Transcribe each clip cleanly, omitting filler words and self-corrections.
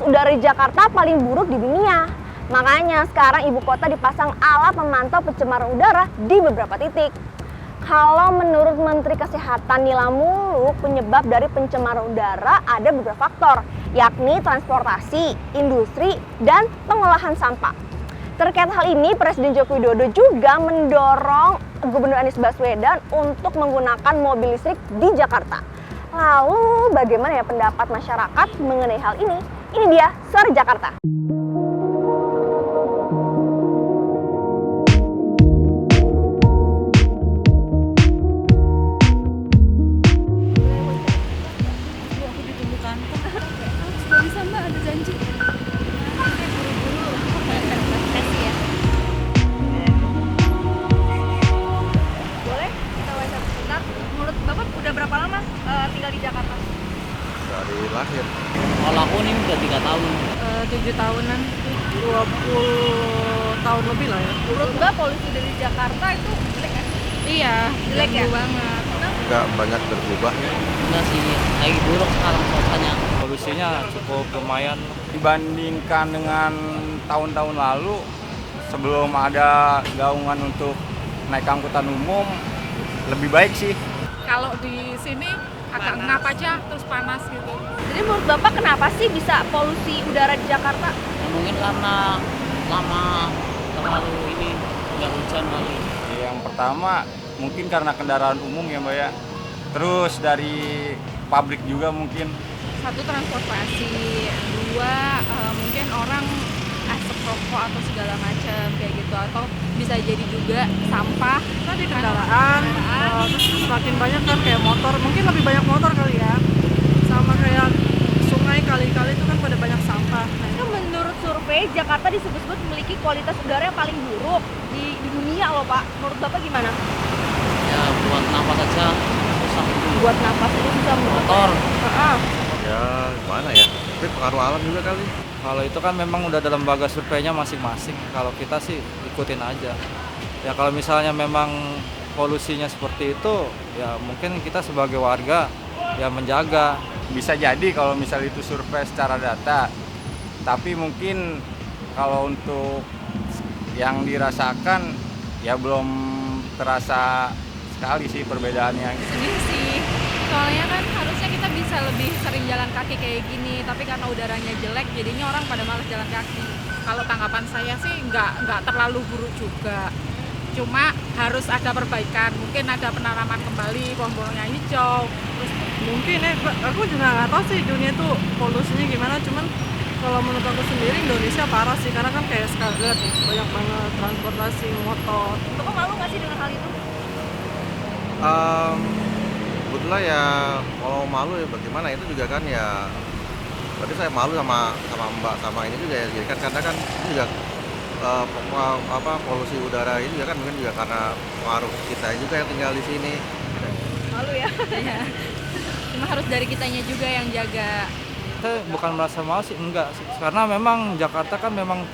udara di Jakarta paling buruk di dunia. Makanya sekarang ibu kota dipasang alat pemantau pencemaran udara di beberapa titik. Kalau menurut Menteri Kesehatan Nila Muluk, penyebab dari pencemaran udara ada beberapa faktor, yakni transportasi, industri, dan pengolahan sampah. Terkait hal ini, Presiden Joko Widodo juga mendorong Gubernur Anies Baswedan untuk menggunakan mobil listrik di Jakarta. Lalu bagaimana ya pendapat masyarakat mengenai hal ini? Ini dia Suara Jakarta. Dari lahir. Kalau aku nih udah 3 tahun. 7 tahunan, 20 tahun lebih lah ya. Menurut Mbak, polusi dari Jakarta itu jelek ya? Iya, Jelek ya? banget. Nggak banyak berubah ya. Enggak sih, lagi buruk sekarang suasananya. Polusinya cukup lumayan dibandingkan dengan tahun-tahun lalu. Sebelum ada gaungan untuk naik angkutan umum, lebih baik sih. Kalau di sini agak ngap aja terus panas gitu. Jadi menurut Bapak kenapa sih bisa polusi udara di Jakarta? Ya, mungkin karena lama terlalu ini hujan kali. Yang pertama mungkin karena kendaraan umum ya Mbak ya. Terus dari pabrik juga mungkin. Satu, transportasi. Dua, mungkin orang asap rokok atau segala macam kayak gitu, atau bisa jadi juga sampah tadi kendaraan. Terus semakin banyak kan kayak motor, mungkin lebih banyak motor kali ya, sama kayak sungai kali-kali itu kan pada banyak sampah. Itu menurut survei Jakarta disebut-sebut memiliki kualitas udara yang paling buruk di dunia loh Pak. Menurut Bapak gimana? Ya buat napas aja susah itu. Buat napas itu susah Motor. Ya gimana ya? Tapi pengaruh alam juga kali. Kalau itu kan memang udah ada lembaga surveinya masing-masing. Kalau kita sih ikutin aja. Ya kalau misalnya memang polusinya seperti itu, ya mungkin kita sebagai warga ya menjaga. Bisa jadi kalau misalnya itu survei secara data. Tapi mungkin kalau untuk yang dirasakan ya belum terasa sekali sih perbedaannya. Sedih sih, soalnya kan harusnya kita bisa lebih sering jalan kaki kayak gini, tapi karena udaranya jelek jadinya orang pada malas jalan kaki. Kalau tanggapan saya sih nggak terlalu buruk juga, cuma harus ada perbaikan, mungkin ada penanaman kembali, pohon-pohonnya hijau. Terus mungkin aku juga nggak tahu sih dunia tuh polusinya gimana, cuman kalau menurut aku sendiri Indonesia parah sih, karena kan kayak sekarang banyak banget transportasi motor. Bapak malu nggak sih dengan hal itu? Sebetulnya ya kalau malu ya bagaimana, itu juga kan ya. Berarti saya malu sama Mbak sama ini juga ya. Jadi kan karena kan ini juga polusi udara ini juga kan mungkin juga karena pengaruh kita juga yang tinggal di sini. Malu ya? Iya. Cuma harus dari kitanya juga yang jaga. Saya bukan merasa malu sih, enggak sih. Karena memang Jakarta kan memang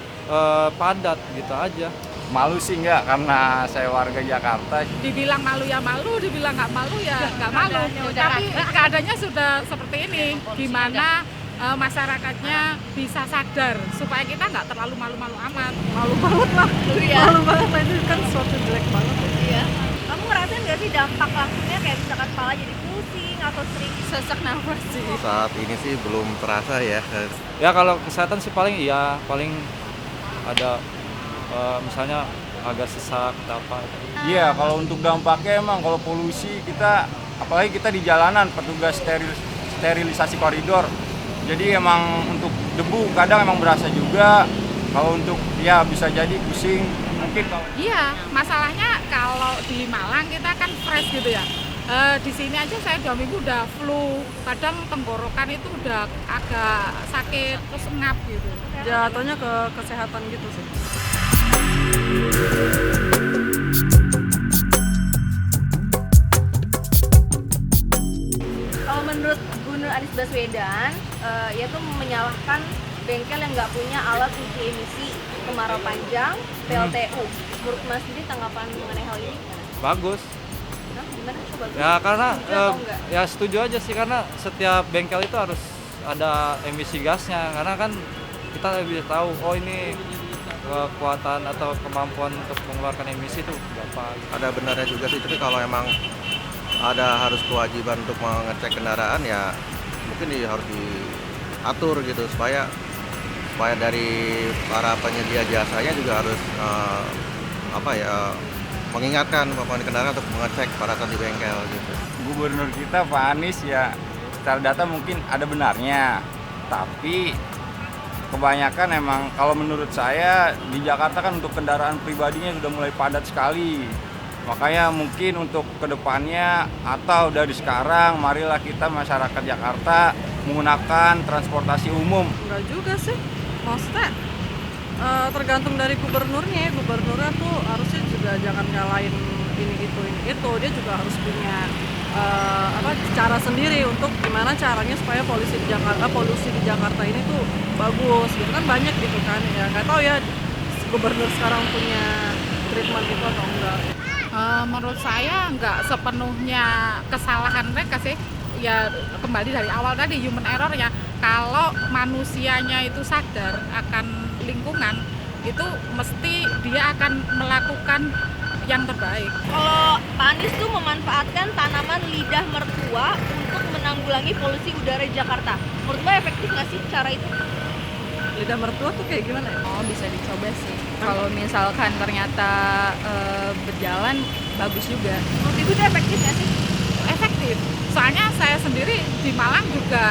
padat gitu aja. Malu sih enggak, karena saya warga Jakarta. Dibilang malu ya malu, dibilang nggak malu ya nggak malu. Tapi keadaannya sudah seperti ini. Gimana masyarakatnya bisa sadar supaya kita nggak terlalu malu-malu amat. Malu banget lah. Iya. Malu banget lah, itu kan suatu jelek banget. Iya. Kamu ngerasain nggak sih dampak langsungnya kayak misalkan kepala jadi pusing atau sering Sesak nafas sih. Saat ini sih belum terasa ya. Ya kalau kesehatan sih paling ada misalnya agak sesak atau apa. Iya, kalau untuk dampaknya emang kalau polusi kita, apalagi kita di jalanan, petugas sterilisasi koridor. Jadi emang untuk debu kadang emang berasa juga. Kalau untuk ya bisa jadi pusing mungkin kalau. Iya, masalahnya kalau di Malang kita kan fresh gitu ya. Di sini aja saya 2 minggu udah flu, kadang tenggorokan itu udah agak sakit terus ngap gitu. Jatuhnya ke kesehatan gitu sih. Kalau menurut Gubernur Anies Baswedan, ia tuh menyalahkan bengkel yang nggak punya alat uji emisi kemarau panjang PLTU. Menurut Mas sendiri tanggapan mengenai hal ini gimana? Bagus. Nah, gimana? Coba. Ya karena Setuju atau enggak? ya setuju aja sih, karena setiap bengkel itu harus ada emisi gasnya, karena kan kita bisa tahu oh ini kekuatan atau kemampuan untuk mengeluarkan emisi itu berapa. Ada benarnya juga sih, tapi kalau emang ada harus kewajiban untuk mengecek kendaraan ya mungkin harus diatur gitu supaya dari para penyedia jasanya juga harus mengingatkan pemilik kendaraan untuk mengecek pada saat di bengkel gitu. Gubernur kita Pak Anies ya secara data mungkin ada benarnya, tapi kebanyakan emang kalau menurut saya di Jakarta kan untuk kendaraan pribadinya sudah mulai padat sekali. Makanya mungkin untuk kedepannya atau dari sekarang marilah kita masyarakat Jakarta menggunakan transportasi umum. Enggak juga sih, maksudnya tergantung dari gubernurnya. Gubernurnya tuh harusnya juga jangan nyalain ini itu. Dia juga harus punya cara sendiri untuk gimana caranya supaya polusi di Jakarta ini tuh bagus gitu kan, banyak gitu kan ya. Nggak tahu ya gubernur sekarang punya treatment itu atau enggak. Menurut saya nggak sepenuhnya kesalahan mereka sih. Ya kembali dari awal tadi human error ya. Kalau manusianya itu sadar akan lingkungan, itu mesti dia akan melakukan yang terbaik. Kalau Pak Anies tuh memanfaatkan tanaman lidah mertua untuk menanggulangi polusi udara di Jakarta. Menurut Mbak efektif nggak sih cara itu? Lidah mertua tuh kayak gimana ya? Oh, bisa dicoba sih. Kalau misalkan ternyata berjalan, bagus juga. Menurut Ibu itu efektif nggak sih? Efektif. Soalnya saya sendiri di Malang juga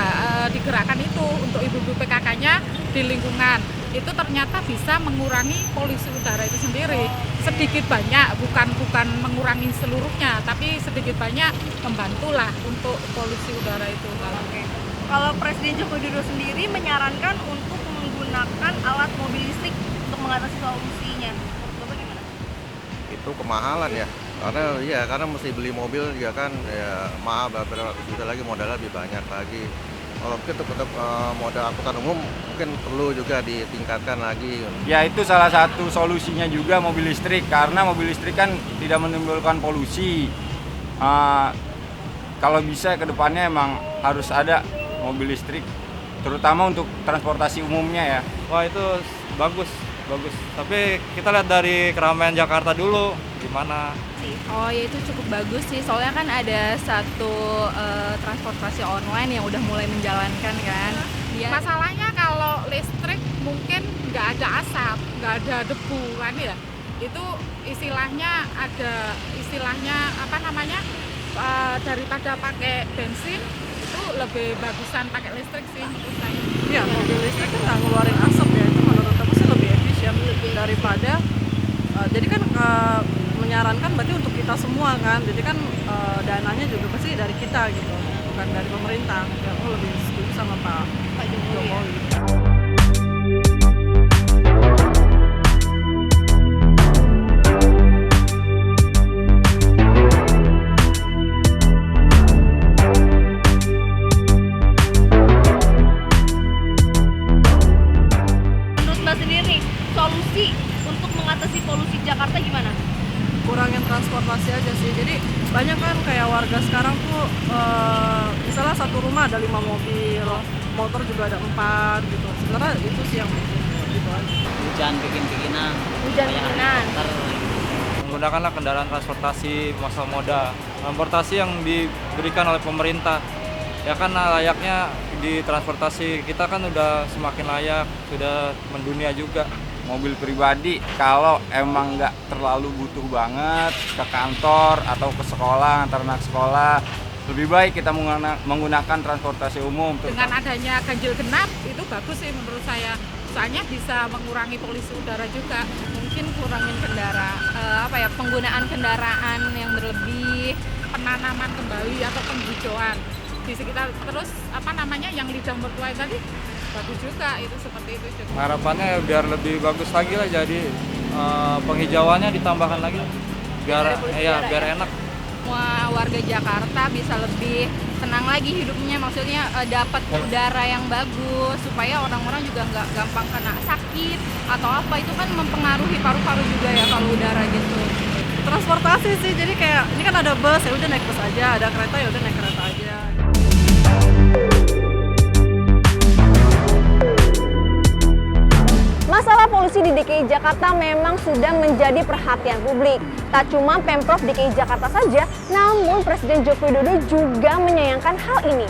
digerakkan itu untuk ibu-ibu PKK-nya di lingkungan. Itu ternyata bisa mengurangi polusi udara itu sendiri. Sedikit banyak, bukan mengurangi seluruhnya, tapi sedikit banyak membantulah untuk polusi udara itu. Oke. Kalau Presiden Joko Widodo sendiri menyarankan untuk menggunakan alat mobil listrik untuk mengatasi solusinya. Menurut Bapak gimana? Itu kemahalan ya. Karena mesti beli mobil juga kan ya mahal, beberapa ratus juta lagi, modalnya lebih banyak lagi. Kalau mungkin untuk modal angkutan umum mungkin perlu juga ditingkatkan lagi. Ya itu salah satu solusinya juga mobil listrik, karena mobil listrik kan tidak menimbulkan polusi. Kalau bisa ke depannya emang harus ada mobil listrik, terutama untuk transportasi umumnya ya. Wah itu bagus. Tapi kita lihat dari keramaian Jakarta dulu gimana. Oh ya itu cukup bagus sih, soalnya kan ada satu transportasi online yang udah mulai menjalankan kan. Masalahnya kalau listrik mungkin nggak ada asap, nggak ada debu kan ya. Itu istilahnya daripada pakai bensin itu lebih bagusan pakai listrik sih menurut saya. Iya, mobil listrik kan nggak ngeluarin asap ya, itu menurut aku sih lebih efisien daripada jadi kan menyarankan berarti untuk kita semua kan, jadi kan dananya juga pasti dari kita gitu, bukan dari pemerintah. Ya, aku lebih setuju sama Pak Jokowi. Menurut Mbak sendiri nih, solusi untuk mengatasi polusi Jakarta gimana? Kurangin transportasi aja sih. Jadi banyak kan kayak warga sekarang tuh misalnya satu rumah ada 5 mobil, motor juga ada 4 gitu. Sebenarnya itu sih yang penting gitu aja. Hujan bikin-bikinan. Menggunakanlah kendaraan transportasi massal moda, transportasi yang diberikan oleh pemerintah. Ya kan layaknya di transportasi kita kan udah semakin layak, sudah mendunia juga. Mobil pribadi kalau emang nggak terlalu butuh banget ke kantor atau ke sekolah, antar anak sekolah, lebih baik kita menggunakan transportasi umum. Dengan adanya ganjil genap itu bagus sih menurut saya. Soalnya bisa mengurangi polusi udara juga. Mungkin kurangin penggunaan kendaraan yang berlebih, penanaman kembali atau penghijauan di sekitar, terus yang lidah mertua tadi bagus juga itu, seperti itu juga. Harapannya biar lebih bagus lagi lah, jadi penghijauannya ditambahkan lagi biar enak. Semua warga Jakarta bisa lebih tenang lagi hidupnya, maksudnya dapat udara yang bagus supaya orang-orang juga nggak gampang kena sakit atau apa. Itu kan mempengaruhi paru-paru juga ya kalau udara gitu. Transportasi sih, jadi kayak ini kan ada bus, ya udah naik bus aja, ada kereta ya udah naik kereta aja. DKI Jakarta memang sudah menjadi perhatian publik. Tak cuma Pemprov DKI Jakarta saja, namun Presiden Joko Widodo juga menyayangkan hal ini.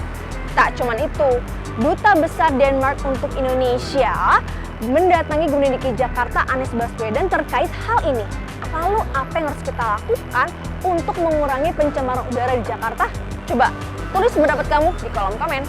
Tak cuma itu, Duta Besar Denmark untuk Indonesia mendatangi Gubernur DKI Jakarta Anies Baswedan terkait hal ini. Lalu apa yang harus kita lakukan untuk mengurangi pencemaran udara di Jakarta? Coba tulis pendapat kamu di kolom komen.